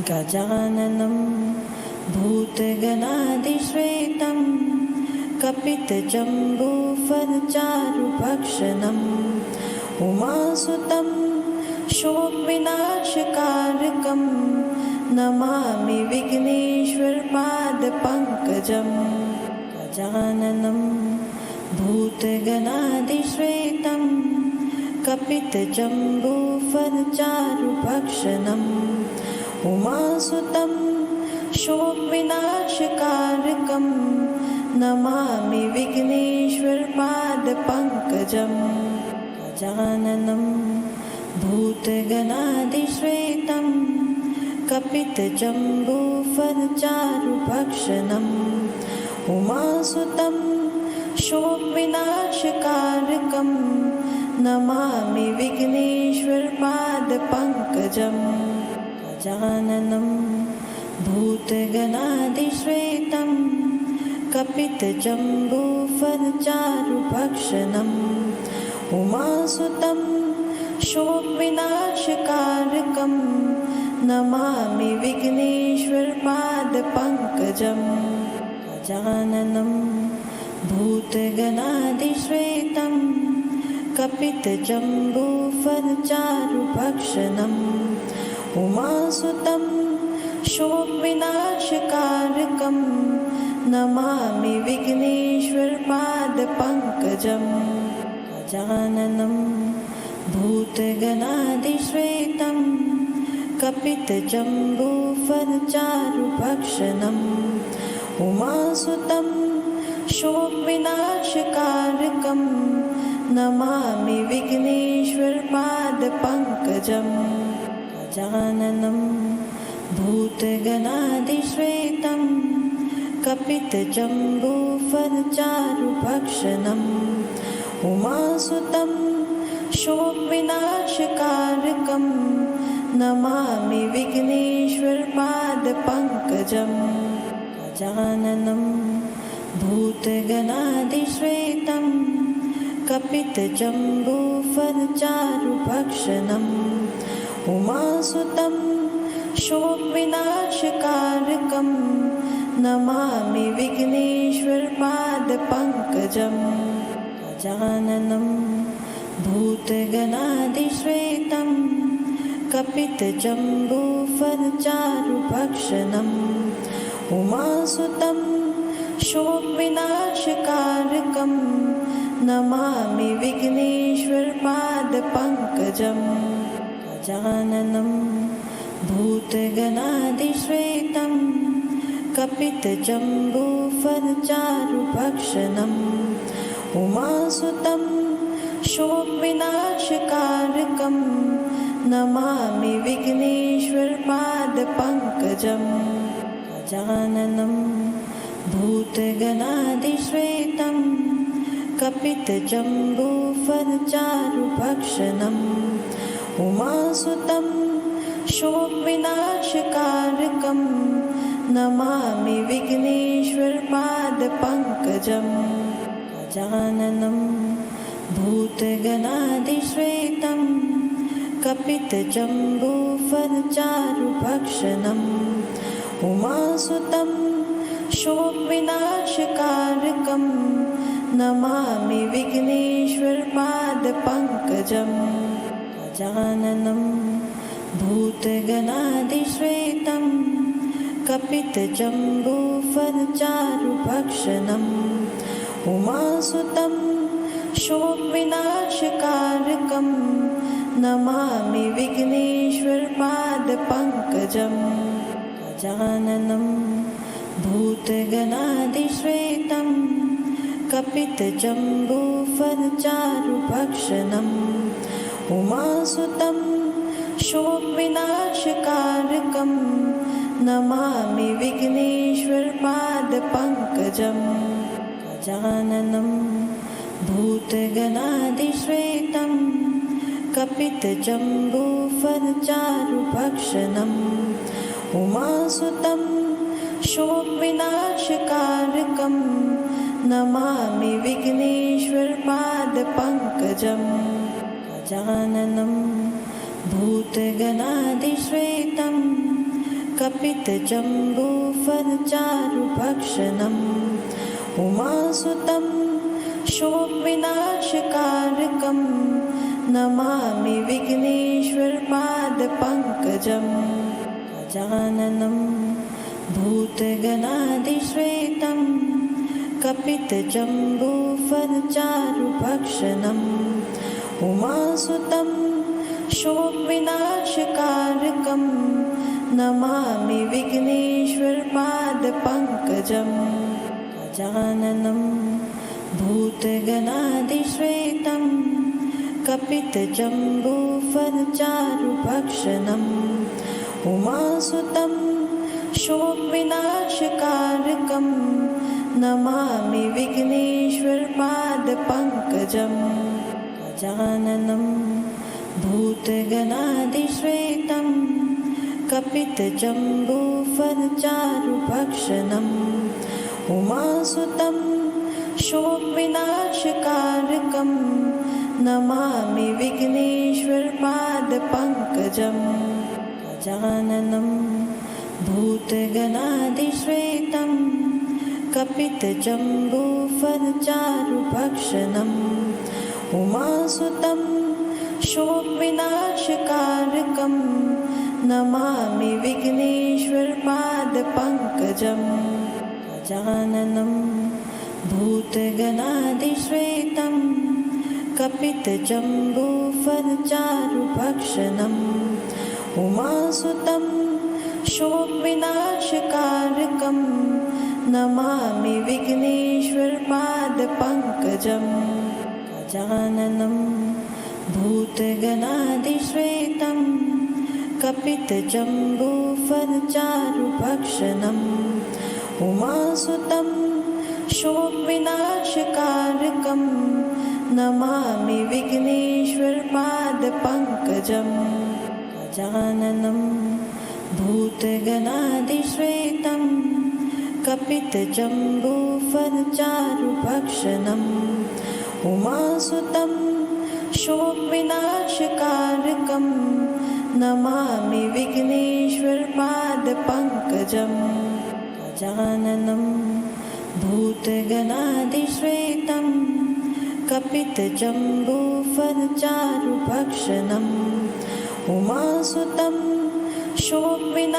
गजाननं भूतगणाधिश्वेतं कपितजम्बूफलचारुभक्षणम् उमासुतं शोकविनाशकारकं Namami विघ्नेश्वरपादपङ्कजम्। गजाननं भूतगणाधिश्वेतं कपितजम्बूफलचारुभक्षणम् उमासुतं शोकविनाशकारकं Namami विघ्नेश्वरपादपङ्कजम्। गजाननं भूतगणाधिश्वेतं कपितजम्बूफलचारुभक्षणम् उमासुतं शोकविनाशकारकं Namami विघ्नेश्वरपादपङ्कजम्। गजाननं भूतगणाधिश्वेतं कपितजम्बूफलचारुभक्षणम् उमासुतं शोकविनाशकारकं Namami विघ्नेश्वरपादपङ्कजम्। गजाननं भूतगणाधिश्वेतं कपितजम्बूफलचारुभक्षणम् उमासुतं शोकविनाशकारकं Namami विघ्नेश्वरपादपङ्कजम्। गजाननं भूतगणाधिश्वेतं कपितजम्बूफलचारुभक्षणम् उमासुतं शोकविनाशकारकं Namami विघ्नेश्वरपादपङ्कजम्। गजाननं भूतगणाधिश्वेतं कपितजम्बूफलचारुभक्षणम् उमासुतं शोकविनाशकारकं Namami विघ्नेश्वरपादपङ्कजम्। गजाननं भूतगणाधिश्वेतं कपितजम्बूफलचारुभक्षणम् उमासुतं शोकविनाशकारकं Namami विघ्नेश्वरपादपङ्कजम्। गजाननं भूतगणाधिश्वेतं कपितजम्बूफलचारुभक्षणम् उमासुतं शोकविनाशकारकं Namami विघ्नेश्वरपादपङ्कजम्। गजाननं भूतगणाधिश्वेतं कपितजम्बूफलचारुभक्षणम् उमासुतं शोकविनाशकारकं Namami विघ्नेश्वरपादपङ्कजम्। गजाननं भूतगणाधिश्वेतं कपितजम्बूफलचारुभक्षणम् उमासुतं शोकविनाशकारकं Namami विघ्नेश्वरपादपङ्कजम्। गजाननं भूतगणाधिश्वेतं कपितजम्बूफलचारुभक्षणम् उमासुतं शोकविनाशकारकं Namami विघ्नेश्वरपादपङ्कजम्। गजाननं भूतगणाधिश्वेतं कपितजम्बूफलचारुभक्षणम् उमासुतं शोकविनाशकारकं Namami विघ्नेश्वरपादपङ्कजम्। गजाननं भूतगणाधिश्वेतं कपितजम्बूफलचारुभक्षणम् उमासुतं शोकविनाशकारकं Namami विघ्नेश्वरपादपङ्कजम्। गजाननं भूतगणाधिश्वेतं कपितजम्बूफलचारुभक्षणम् उमासुतं शोकविनाशकारकं Namami विघ्नेश्वरपादपङ्कजम्। गजाननं भूतगणाधिश्वेतं कपितजम्बूफलचारुभक्षणम् उमासुतं शोकविनाशकारकं Namami विघ्नेश्वरपादपङ्कजम् गजाननं भूतगणाधिश्वेतं कपितजम्बूफलचारुभक्षणम् उमासुतं शोकविनाशकारकं Namami विघ्नेश्वरपादपङ्कजम् गजाननं भूतगणाधिश्वेतं कपितजम्बूफलचारुभक्षणम् उमासुतं शोकविनाशकारकं Namami विघ्नेश्वरपादपङ्कजम् गजाननं भूतगणाधिश्वेतं कपितजम्बूफलचारुभक्षणम् उमासुतं शोकविनाशकारकं Namami विघ्नेश्वरपादपङ्कजम् गजाननं भूतगणाधिश्वेतं कपितजम्बूफलचारुभक्षणम् उमासुतं शोकविनाशकारकं Namami विघ्नेश्वरपादपङ्कजम् गजाननं भूतगणाधिश्वेतं कपितजम्बूफलचारुभक्षणम् उमासुतं शोकविनाशकारकं Namami विघ्नेश्वरपादपङ्कजम् गजाननं भूतगणाधिश्वेतं कपितजम्बूफलचारुभक्षणम् उमासुतं शोकविनाशकारकं Namami विघ्नेश्वरपादपङ्कजम् गजाननं भूतगणाधिश्वेतं कपितजम्बूफलचारुभक्षणम् उमासुतं शोकविनाशकारकं Namami विघ्नेश्वरपादपङ्कजम् गजाननं भूतगणाधिश्वेतं कपितजम्बूफलचारुभक्षणम् उमासुतं शोकविनाशकारकं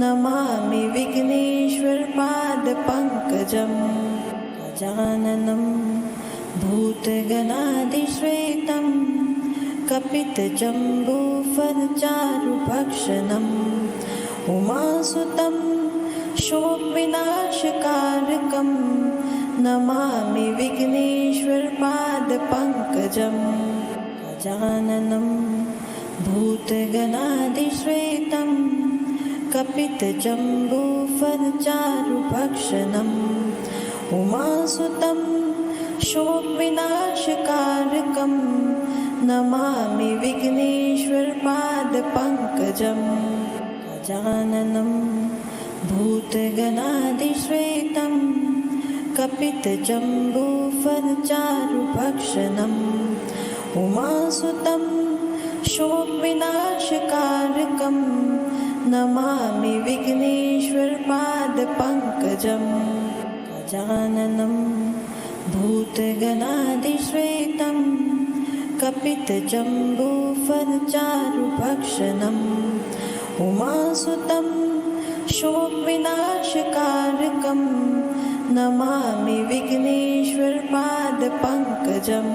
Namami विघ्नेश्वरपादपङ्कजम् गजाननं भूतगणाधिश्वेतं कपितजम्बूफलचारुभक्षणम् उमासुतं शोकविनाशकारकं Namami विघ्नेश्वरपादपङ्कजम् गजाननं भूतगणाधिश्वेतं कपितजम्बूफलचारुभक्षणम् उमासुतं शोकविनाशकारकं Namami विघ्नेश्वरपादपङ्कजम् गजाननं भूतगणाधिश्वेतं कपितजम्बूफलचारुभक्षणम् उमासुतं शोकविनाशकारकं Namami विघ्नेश्वरपादपङ्कजम् गजाननं भूतगणाधिश्वेतं कपितजम्बूफलचारुभक्षणम् उमासुतं शोकविनाशकारकं Namami विघ्नेश्वरपादपङ्कजम्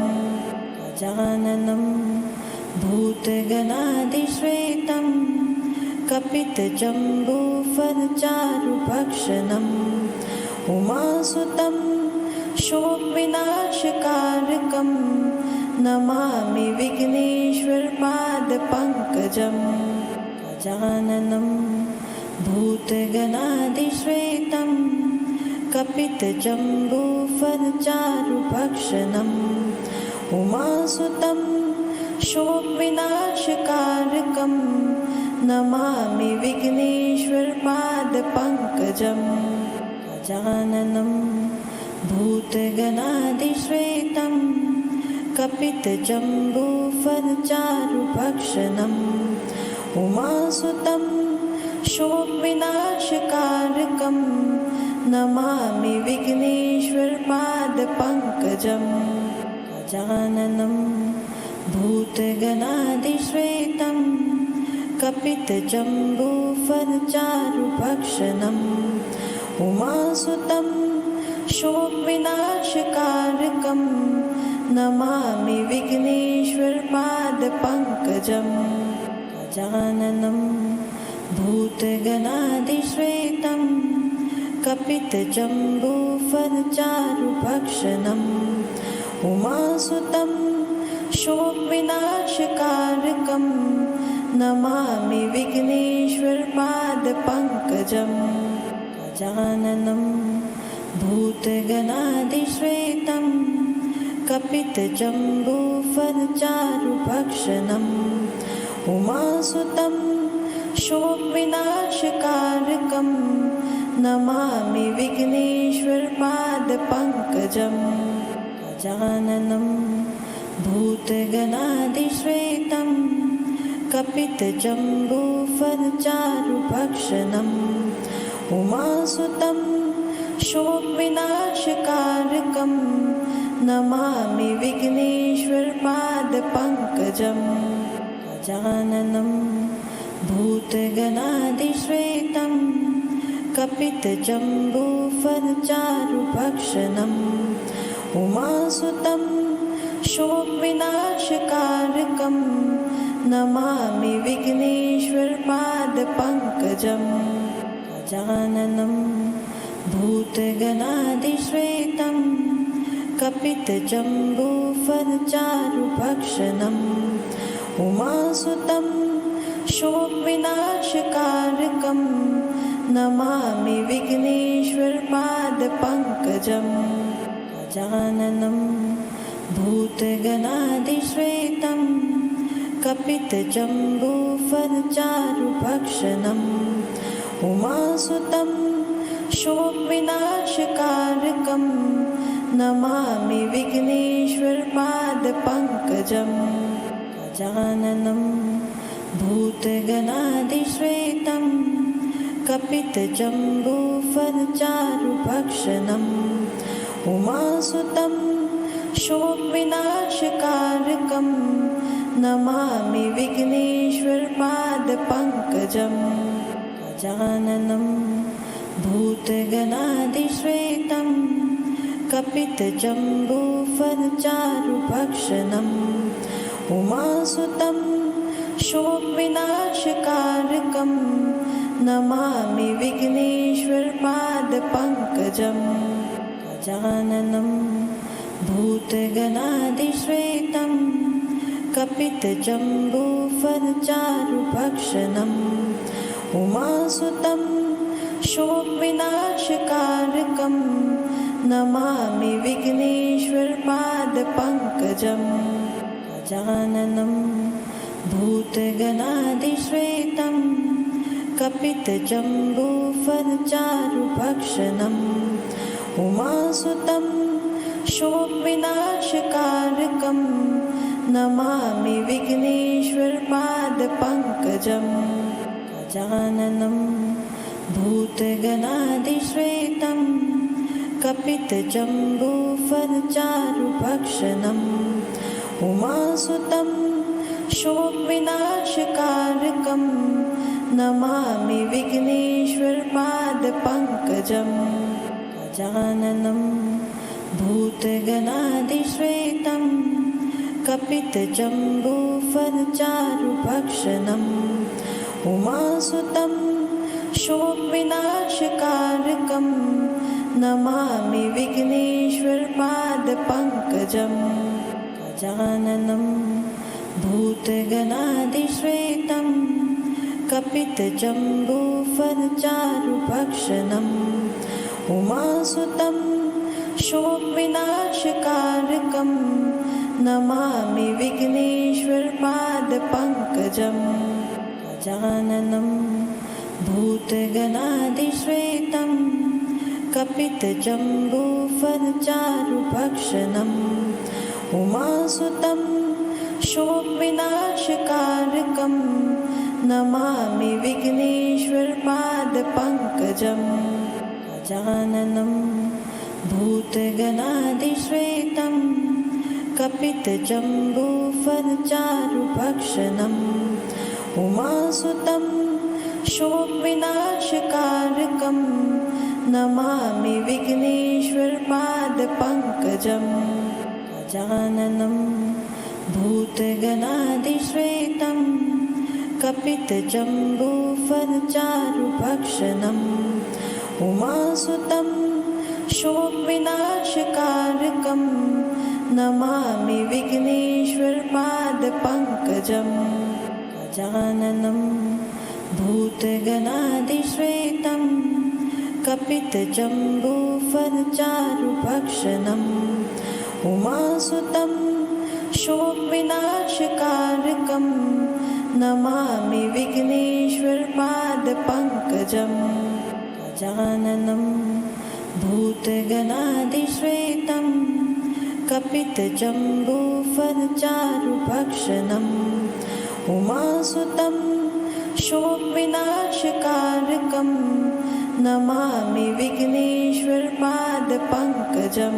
गजाननं भूतगणाधिश्वेतं कपितजम्बूफलचारुभक्षणम् उमासुतं शोकविनाशकारकं Namami विघ्नेश्वरपादपङ्कजम् गजाननं भूतगणाधिश्वेतं कपितजम्बूफलचारुभक्षणम् उमासुतं शोकविनाशकारकं Namami विघ्नेश्वरपादपङ्कजम् गजाननं भूतगणाधिश्वेतं कपितजम्बूफलचारुभक्षणम् उमासुतं शोकविनाशकारकं Namami विघ्नेश्वरपादपङ्कजं गजाननं भूतगणाधिश्वेतं कपितजम्बूफलचारुभक्षणम् उमासुतं शोकविनाशकारकं Namami विघ्नेश्वरपादपङ्कजं गजाननं भूतगणाधिश्वेतं कपितजम्बूफलचारुभक्षणम् उमासुतं शोकविनाशकारकं Namami विघ्नेश्वरपादपङ्कजं गजाननं भूतगणाधिश्वेतं कपितजम्बूफलचारुभक्षणम् उमासुतं शोकविनाशकारकं Namami विघ्नेश्वरपादपङ्कजं गजाननं भूतगणाधिश्वेतं कपितजम्बूफलचारुभक्षणम् उमासुतं शोकविनाशकारकं Namami विघ्नेश्वरपादपङ्कजं गजाननं भूतगणाधिश्वेतं कपितजम्बूफलचारुभक्षणम् उमासुतं शोकविनाशकारकं Namami विघ्नेश्वरपादपङ्कजं गजाननं भूतगणाधिश्वेतं कपितजम्बूफलचारुभक्षणम् उमासुतं शोकविनाशकारकं Namami विघ्नेश्वरपादपङ्कजं गजाननं भूतगणाधिश्वेतं कपितजम्बूफलचारुभक्षणम् उमासुतं शोकविनाशकारकं Namami विघ्नेश्वरपादपङ्कजं गजाननं भूतगणाधिश्वेतं कपितजम्बूफलचारुभक्षणम् उमासुतं शोकविनाशकारकं Namami विघ्नेश्वरपादपङ्कजं गजाननं भूतगणाधिश्वेतं कपितजम्बूफलचारुभक्षणम् उमासुतं शोकविनाशकारकं Namami विघ्नेश्वरपादपङ्कजं गजाननं भूतगणाधिश्वेतं कपितजम्बूफलचारुभक्षणम् उमासुतं शोकविनाशकारकं Namami विघ्नेश्वरपादपङ्कजं गजाननं भूतगणाधिश्वेतं कपितजम्बूफलचारुभक्षणम् उमासुतं शोकविनाशकारकं Namami विघ्नेश्वरपादपङ्कजं गजाननं भूतगणाधिश्वेतं कपितजम्बूफलचारुभक्षणम् उमासुतं शोकविनाशकारकं Namami विघ्नेश्वरपादपङ्कजं गजाननं भूतगणाधिश्वेतं कपितजम्बूफलचारुभक्षणम् उमासुतं शोकविनाशकारकं Namami विघ्नेश्वरपादपङ्कजं गजाननं भूतगणाधिश्वेतं कपितजम्बूफलचारुभक्षणम् उमासुतं शोकविनाशकारकं Namami विघ्नेश्वरपादपङ्कजं गजाननं भूतगणाधिश्वेतं कपितजम्बूफलचारुभक्षणम् उमासुतं शोकविनाशकारकं Namami विघ्नेश्वरपादपङ्कजं गजाननं भूतगणाधिश्वेतं कपितजम्बूफलचारुभक्षणम् उमासुतं शोकविनाशकारकं Namami विघ्नेश्वरपादपङ्कजं गजाननं भूतगणाधिश्वेतं कपितजम्बूफलचारुभक्षणम् उमासुतं शोकविनाशकारकं Namami विघ्नेश्वरपादपङ्कजं गजाननं भूतगणाधिश्वेतं कपितजम्बूफलचारुभक्षणम् उमासुतं शोकविनाशकारकं Namami विघ्नेश्वरपादपङ्कजं गजाननं भूतगणाधिश्वेतं कपितजम्बूफलचारुभक्षणम् उमासुतं शोकविनाशकारकं Namami विघ्नेश्वरपादपङ्कजं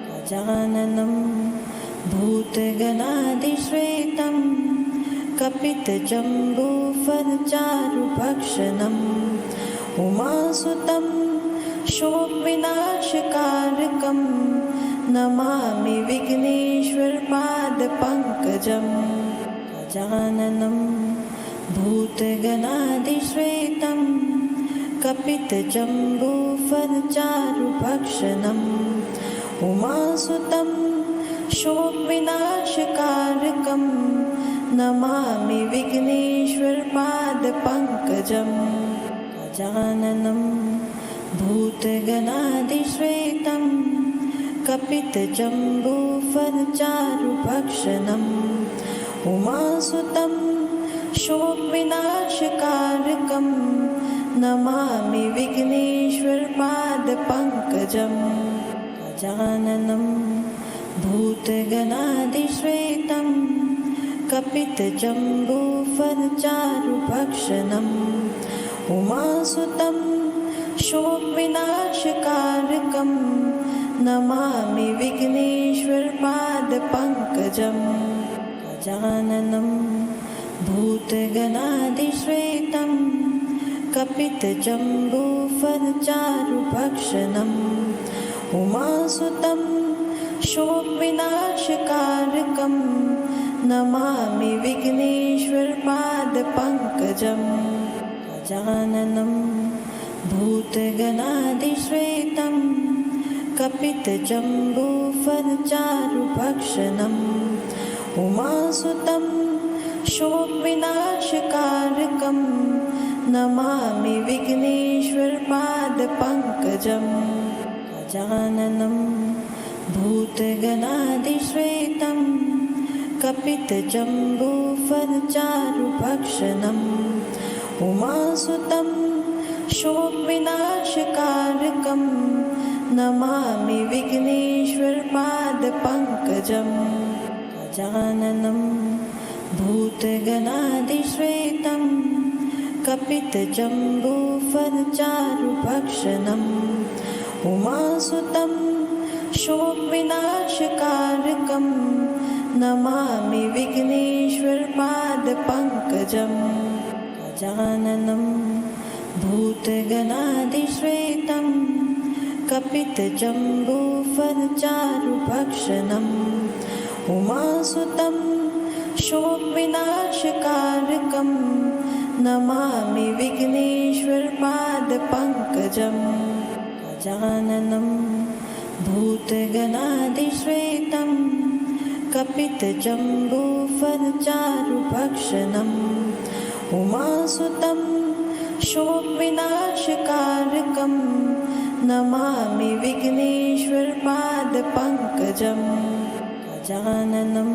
गजाननं भूतगणाधिश्वेतं कपितजम्बूफलचारुभक्षणम् उमासुतं शोकविनाशकारकं Namami विघ्नेश्वरपादपङ्कजं गजाननं भूतगणाधिश्वेतं कपितजम्बूफलचारुभक्षणम् उमासुतं शोकविनाशकारकं Namami विघ्नेश्वरपादपङ्कजं गजाननं भूतगणाधिश्वेतं कपितजम्बूफलचारुभक्षणम् उमासुतं शोकविनाशकारकं Namami विघ्नेश्वरपादपङ्कजं गजाननं भूतगणाधिश्वेतं कपितजम्बूफलचारुभक्षणम् उमासुतं शोकविनाशकारकं Namami विघ्नेश्वरपादपङ्कजं गजाननं भूतगणाधिश्वेतं कपितजम्बूफलचारुभक्षणम् उमासुतं शोकविनाशकारकं Namami विघ्नेश्वरपादपङ्कजं गजाननं भूतगणाधिश्वेतं कपितजम्बूफलचारुभक्षणम् उमासुतं शोकविनाशकारकं Namami विघ्नेश्वरपादपङ्कजं गजाननं भूतगणाधिश्वेतं कपितजम्बूफलचारुभक्षणम् उमासुतं शोकविनाशकारकं Namami विघ्नेश्वरपादपङ्कजं गजाननं भूतगणाधिश्वेतं कपितजम्बूफलचारुभक्षणम् उमासुतं शोकविनाशकारकं Namami विघ्नेश्वरपादपङ्कजं गजाननं भूतगणाधिश्वेतं कपितजम्बूफलचारुभक्षणम् उमासुतं शोकविनाशकारकं Namami विघ्नेश्वरपादपङ्कजं गजाननं भूतगणाधिश्वेतं कपितजम्बूफलचारुभक्षणम् उमासुतं शोकविनाशकारकं Namami विघ्नेश्वरपादपङ्कजं गजाननं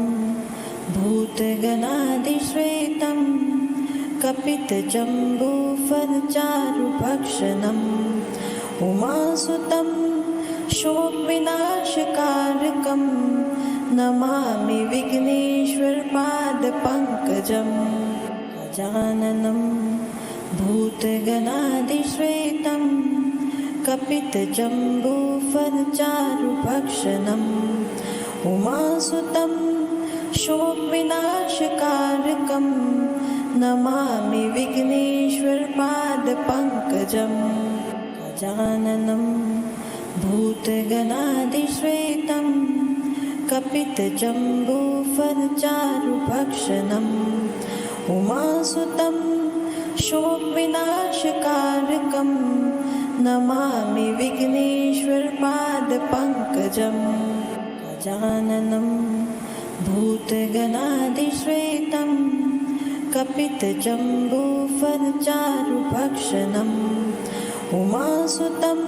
भूतगणाधिश्वेतं कपितजम्बूफलचारुभक्षणम् उमासुतं शोकविनाशकारकं Namami विघ्नेश्वरपादपङ्कजं गजाननं भूतगणादिश्वेतं कपितजम्बूफलचारुभक्षणम् उमासुतं शोकविनाशकारकं Namami विघ्नेश्वरपादपङ्कजं गजाननं भूतगणादिश्वेतं कपितजम्बूफलचारुभक्षणम् उमासुतं शोकविनाशकारकं Namami विघ्नेश्वरपादपङ्कजं गजाननं भूतगणादिश्वेतं कपितजम्बूफलचारुभक्षणम् उमासुतं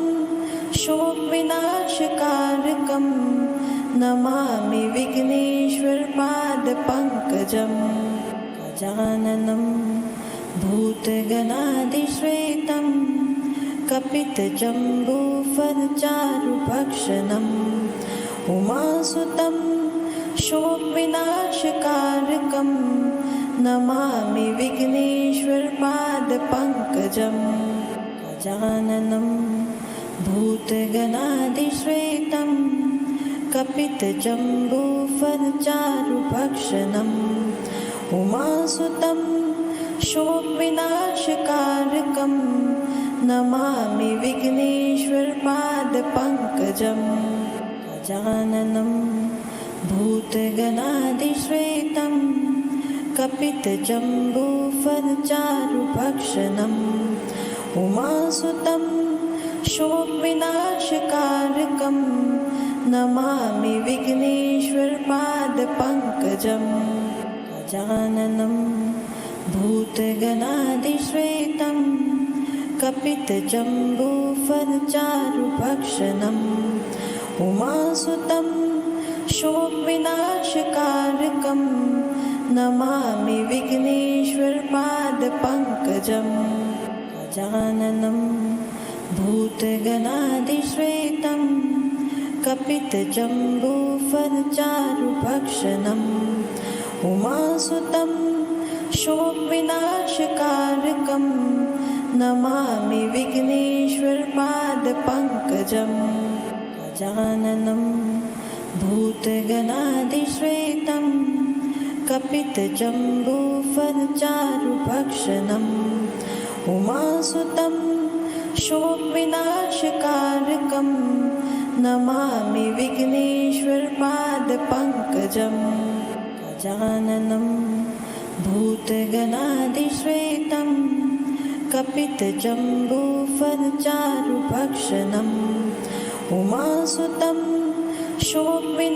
शोकविनाशकारकं Namami विघ्नेश्वरपादपङ्कजं गजाननं भूतगणादिश्वेतं कपितजम्बूफलचारुभक्षणम् उमासुतं शोकविनाशकारकं Namami विघ्नेश्वरपादपङ्कजं गजाननं भूतगणादिश्वेतं कपितजम्बूफलचारुभक्षणम् उमासुतं शोकविनाशकारकं Namami विघ्नेश्वरपादपङ्कजं गजाननं भूतगणादिश्वेतं कपितजम्बूफलचारुभक्षणम् उमासुतं शोकविनाशकारकं Namami विघ्नेश्वरपादपङ्कजं गजाननं भूतगणादिश्वेतं कपितजम्बूफलचारुभक्षणम् उमासुतं शोकविनाशकारकं Namami विघ्नेश्वरपादपङ्कजं गजाननं भूतगणादिश्वेतं कपितजम्बूफलचारुभक्षणम् उमासुतं शोकविनाशकारकं Namami विघ्नेश्वरपादपङ्कजं गजाननं भूतगणादिश्वेतं कपितजम्बूफलचारुभक्षणम् उमासुतं शोकविनाशकारकं Namami विघ्नेश्वरपादपङ्कजं गजाननं भूतगणादिश्वेतं कपितजम्बूफलचारुभक्षणम् उमासुतं शोकविनाशकारकं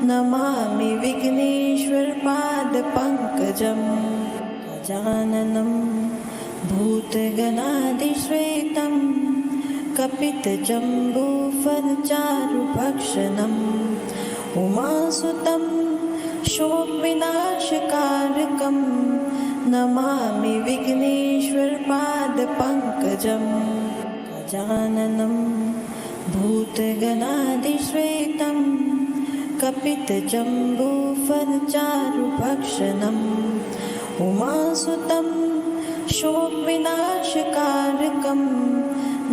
Namami विघ्नेश्वरपादपङ्कजं गजाननं भूतगणादिश्वेतं कपितजम्बूफलचारुभक्षणम् उमासुतं शोकविनाशकारकं Namami विघ्नेश्वरपादपङ्कजं गजाननं भूतगणादिश्वेतं कपितजम्बूफलचारुभक्षणम् उमासुतं शोकविनाशकारकं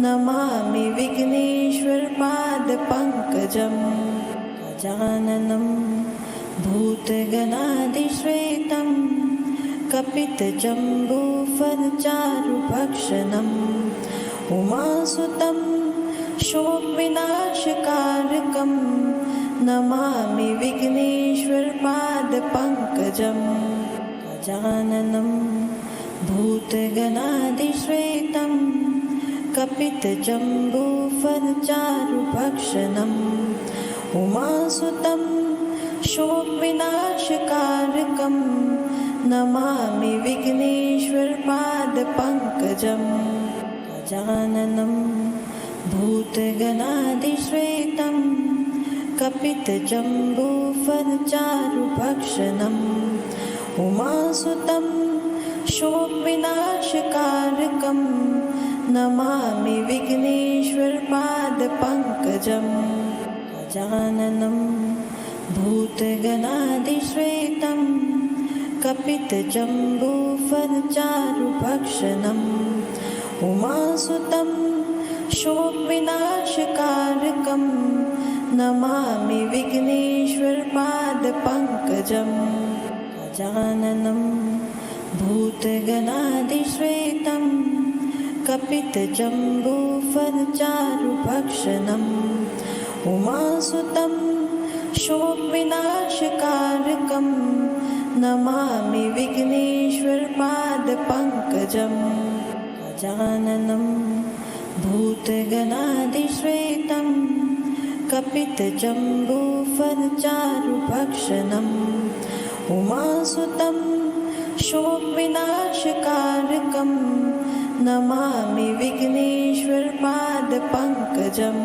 Namami विघ्नेश्वरपादपङ्कजं गजाननं भूतगणादिश्वेतं कपितजम्बूफलचारुभक्षणम् उमासुतं शोकविनाशकारकं Namami विघ्नेश्वरपादपङ्कजं गजाननं भूतगणादिश्वेतं कपितजम्बूफलचारुभक्षणम् उमासुतं शोकविनाशकारकं Namami विघ्नेश्वरपादपङ्कजं गजाननं भूतगणादिश्वेतं कपितजम्बूफलचारुभक्षणम् उमासुतं शोकविनाशकारकं Namami विघ्नेश्वरपादपङ्कजं गजाननं भूतगणादिश्वेतं कपितजम्बूफलचारुभक्षणम् उमासुतं शोकविनाशकारकं Namami विघ्नेश्वरपादपङ्कजम् गजाननं भूतगणाधिश्वेतं कपितजम्बूफलचारुभक्षणम् उमासुतं शोकविनाशकारकं Namami विघ्नेश्वरपादपङ्कजम् गजाननं भूतगणाधिश्वेतं कपितजम्बूफलचारुभक्षणम् उमासुतं शोकविनाशकारकं Namami विघ्नेश्वरपादपङ्कजम्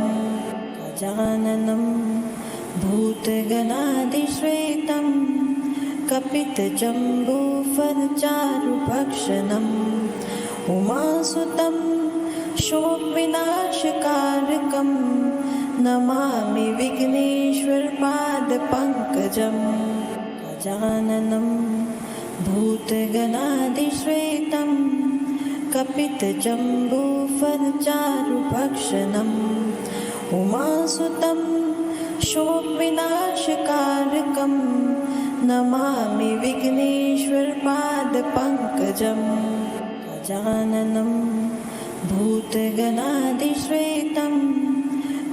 गजाननं भूतगणाधिश्वेतं कपितजम्बूफलचारुभक्षणम् उमासुतं शोकविनाशकारकं Namami विघ्नेश्वरपादपङ्कजम् गजाननं भूतगणाधिश्वेतं कपितजम्बूफलचारुभक्षणम् उमासुतं शोकविनाशकारकं Namami विघ्नेश्वरपादपङ्कजम् गजाननं भूतगणाधिश्वेतं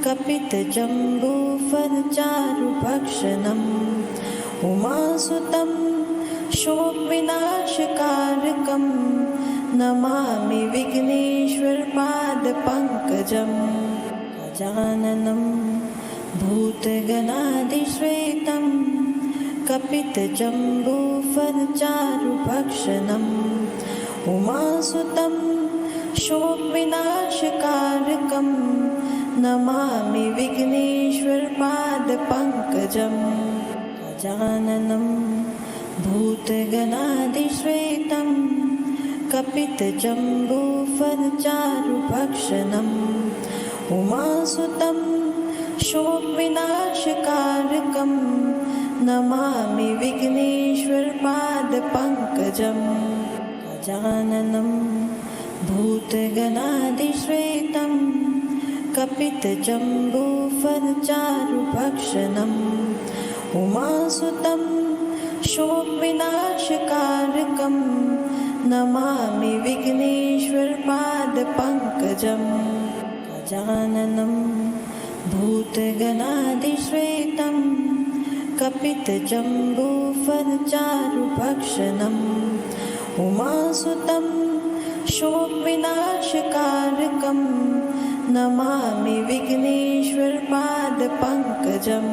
कपितजम्बूफलचारुभक्षणम् उमासुतं शोकविनाशकारकं Namami विघ्नेश्वरपादपङ्कजम् गजाननं भूतगणाधिश्वेतं कपितजम्बूफलचारुभक्षणम् उमासुतं शोकविनाशकारकं Namami विघ्नेश्वरपादपङ्कजम् गजाननं भूतगणाधिश्वेतं कपितजम्बूफलचारुभक्षणम् उमासुतं शोकविनाशकारकं Namami विघ्नेश्वरपादपङ्कजम् गजाननं भूतगणाधिश्वेतं कपितजम्बूफलचारुभक्षणम् उमासुतं शोकविनाशकारकं Namami विघ्नेश्वरपादपङ्कजम् गजाननं भूतगणाधिश्वेतं कपितजम्बूफलचारुभक्षणम् उमासुतं शोकविनाशकारकं Namami विघ्नेश्वरपादपङ्कजम्।